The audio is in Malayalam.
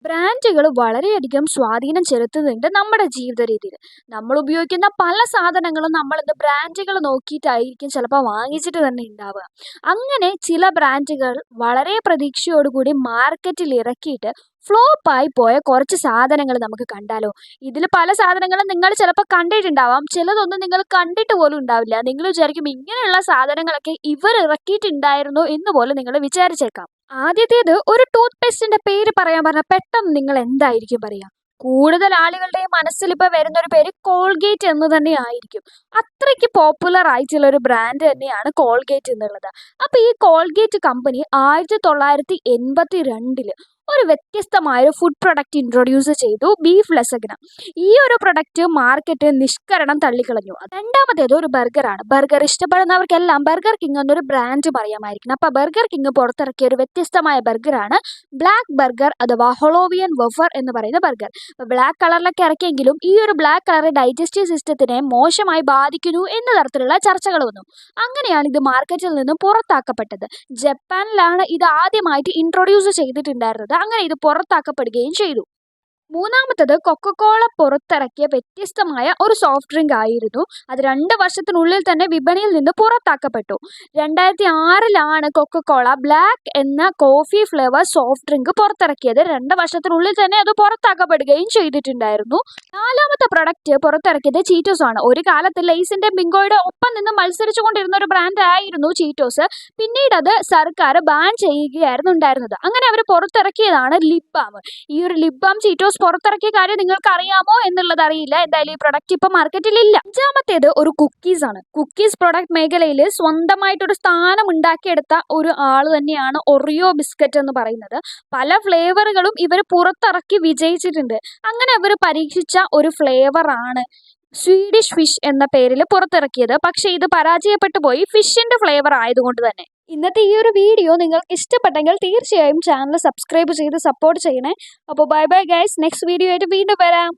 ബ്രാൻഡുകൾ വളരെയധികം സ്വാധീനം ചെലുത്തുന്നുണ്ട് നമ്മുടെ ജീവിത രീതിയിൽ. നമ്മൾ ഉപയോഗിക്കുന്ന പല സാധനങ്ങളും നമ്മളിന്ന് ബ്രാൻഡുകൾ നോക്കിയിട്ടായിരിക്കും ചിലപ്പോൾ വാങ്ങിച്ചിട്ട് തന്നെ ഉണ്ടാവുക. അങ്ങനെ ചില ബ്രാൻഡുകൾ വളരെ പ്രതീക്ഷയോടുകൂടി മാർക്കറ്റിൽ ഇറക്കിയിട്ട് ഫ്ലോപ്പായി പോയ കുറച്ച് സാധനങ്ങൾ നമുക്ക് കണ്ടാലോ? ഇതിൽ പല സാധനങ്ങളും നിങ്ങൾ ചിലപ്പോൾ കണ്ടിട്ടുണ്ടാവാം. ചിലതൊന്നും നിങ്ങൾ കണ്ടിട്ട് പോലും ഉണ്ടാവില്ല. നിങ്ങൾ വിചാരിക്കും ഇങ്ങനെയുള്ള സാധനങ്ങളൊക്കെ ഇവർ ഇറക്കിയിട്ടുണ്ടായിരുന്നോ എന്ന് പോലും നിങ്ങൾ വിചാരിച്ചേക്കാം. ആദ്യത്തേത് ഒരു ടൂത്ത് പേസ്റ്റിന്റെ പേര് പറയാൻ പറഞ്ഞാൽ പെട്ടെന്ന് നിങ്ങൾ എന്തായിരിക്കും പറയുക? കൂടുതൽ ആളുകളുടെയും മനസ്സിൽ ഇപ്പോൾ വരുന്ന ഒരു പേര് കോൾഗേറ്റ് എന്ന് തന്നെ ആയിരിക്കും. അത്രയ്ക്ക് പോപ്പുലർ ആയിട്ടുള്ള ഒരു ബ്രാൻഡ് തന്നെയാണ് കോൾഗേറ്റ് എന്നുള്ളത്. അപ്പോൾ ഈ കോൾഗേറ്റ് കമ്പനി 1982 ഒരു വ്യത്യസ്തമായ ഒരു ഫുഡ് പ്രൊഡക്റ്റ് ഇൻട്രൊഡ്യൂസ് ചെയ്തു, ബീഫ് ലസഗ്ന. ഈ ഒരു പ്രൊഡക്റ്റ് മാർക്കറ്റ് നിഷ്കരണം തള്ളിക്കളഞ്ഞു. രണ്ടാമത്തേത് ഒരു ബർഗറാണ്. ബർഗർ ഇഷ്ടപ്പെടുന്നവർക്കെല്ലാം ബർഗർ കിങ് എന്നൊരു ബ്രാൻഡ് പറയാമായിരിക്കണം. അപ്പോൾ ബർഗർ കിങ് പുറത്തിറക്കിയ ഒരു വ്യത്യസ്തമായ ബർഗറാണ് ബ്ലാക്ക് ബർഗർ അഥവാ ഹൊളോവിയൻ വഫർ എന്ന് പറയുന്ന ബർഗർ. അപ്പോൾ ബ്ലാക്ക് കളറിലൊക്കെ ഇറക്കിയെങ്കിലും ഈ ഒരു ബ്ലാക്ക് കളർ ഡൈജസ്റ്റീവ് സിസ്റ്റത്തിനെ മോശമായി ബാധിക്കുന്നു എന്ന തരത്തിലുള്ള ചർച്ചകൾ വന്നു. അങ്ങനെയാണ് ഇത് മാർക്കറ്റിൽ നിന്നും പുറത്താക്കപ്പെട്ടത്. ജപ്പാനിലാണ് ഇത് ആദ്യമായിട്ട് ഇൻട്രൊഡ്യൂസ് ചെയ്തിട്ടുണ്ടായിരുന്നത്. അങ്ങനെ ഇത് പുറത്താക്കപ്പെടുകയും ചെയ്തു. മൂന്നാമത്തത് കൊക്കക്കോള പുറത്തിറക്കിയ വ്യത്യസ്തമായ ഒരു സോഫ്റ്റ് ഡ്രിങ്ക് ആയിരുന്നു. അത് 2 വർഷത്തിനുള്ളിൽ തന്നെ വിപണിയിൽ നിന്ന് പുറത്താക്കപ്പെട്ടു. 2006 കൊക്കക്കോള ബ്ലാക്ക് എന്ന കോഫി ഫ്ലേവർ സോഫ്റ്റ് ഡ്രിങ്ക് പുറത്തിറക്കിയത്. 2 വർഷത്തിനുള്ളിൽ തന്നെ അത് പുറത്താക്കപ്പെടുകയും ചെയ്തിട്ടുണ്ടായിരുന്നു. നാലാമത്തെ പ്രൊഡക്റ്റ് പുറത്തിറക്കിയത് ചീറ്റോസ് ആണ്. ഒരു കാലത്ത് ലെയ്സിന്റെ ബിങ്കോയുടെ ഒപ്പം നിന്ന് മത്സരിച്ചു കൊണ്ടിരുന്ന ഒരു ബ്രാൻഡ് ആയിരുന്നു ചീറ്റോസ്. പിന്നീട് അത് സർക്കാർ ബാൻ ചെയ്യുകയായിരുന്നു ഉണ്ടായിരുന്നത്. അങ്ങനെ അവർ പുറത്തിറക്കിയതാണ് ലിപ് ബാം. ഈ ഒരു ലിപ് ബാം ചീറ്റോസ് പുറത്തിറക്കിയ കാര്യം നിങ്ങൾക്ക് അറിയാമോ എന്നുള്ളത് അറിയില്ല. എന്തായാലും ഈ പ്രൊഡക്റ്റ് ഇപ്പൊ മാർക്കറ്റിലില്ല. അഞ്ചാമത്തേത് ഒരു കുക്കീസ് ആണ്. കുക്കീസ് പ്രൊഡക്റ്റ് മേഖലയിൽ സ്വന്തമായിട്ടൊരു സ്ഥാനം ഉണ്ടാക്കിയെടുത്ത ഒരു ആള് തന്നെയാണ് ഒറിയോ ബിസ്ക്കറ്റ് എന്ന് പറയുന്നത്. പല ഫ്ലേവറുകളും ഇവർ പുറത്തിറക്കി വിജയിച്ചിട്ടുണ്ട്. അങ്ങനെ അവർ പരീക്ഷിച്ച ഒരു ഫ്ലേവർ ആണ് സ്വീഡിഷ് ഫിഷ് എന്ന പേരിൽ പുറത്തിറക്കിയത്. പക്ഷേ ഇത് പരാജയപ്പെട്ടു പോയി, ഫിഷിന്റെ ഫ്ലേവർ ആയതുകൊണ്ട് തന്നെ. ഇന്നത്തെ ഈ ഒരു വീഡിയോ നിങ്ങൾക്ക് ഇഷ്ടപ്പെട്ടെങ്കിൽ തീർച്ചയായും ചാനൽ സബ്സ്ക്രൈബ് ചെയ്ത് സപ്പോർട്ട് ചെയ്യണേ. അപ്പോൾ bye bye guys, next video ആയിട്ട് വീണ്ടും വരാം.